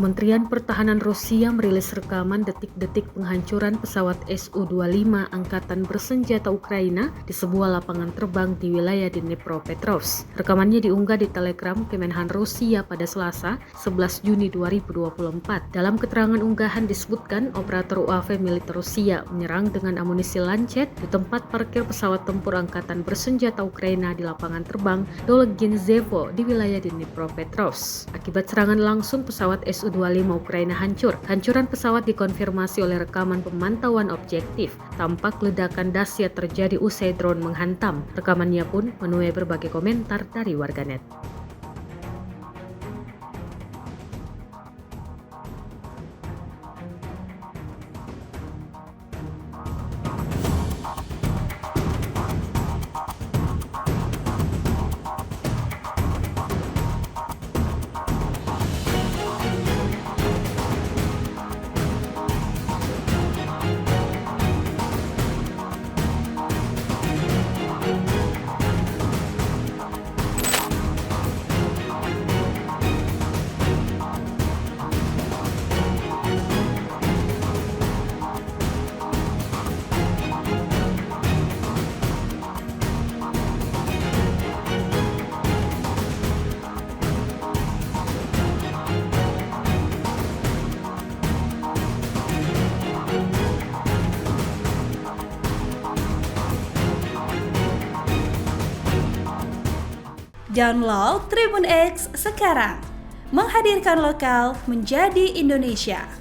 Kementerian Pertahanan Rusia merilis rekaman detik-detik penghancuran pesawat Su-25 Angkatan Bersenjata Ukraina di sebuah lapangan terbang di wilayah Dnipropetrovsk. Rekamannya diunggah di Telegram Kemenhan Rusia pada Selasa, 11 Juni 2024. Dalam keterangan unggahan disebutkan operator UAV militer Rusia menyerang dengan amunisi lancet di tempat parkir pesawat tempur Angkatan Bersenjata Ukraina di lapangan terbang Dolginzevo di wilayah Dnipropetrovsk. Akibat serangan langsung pesawat Su-25 Ukraina hancur. Hancuran pesawat dikonfirmasi oleh rekaman pemantauan objektif. Tampak ledakan dahsyat terjadi usai drone menghantam. Rekamannya pun menuai berbagai komentar dari warganet. Download Tribun X sekarang, menghadirkan lokal menjadi Indonesia.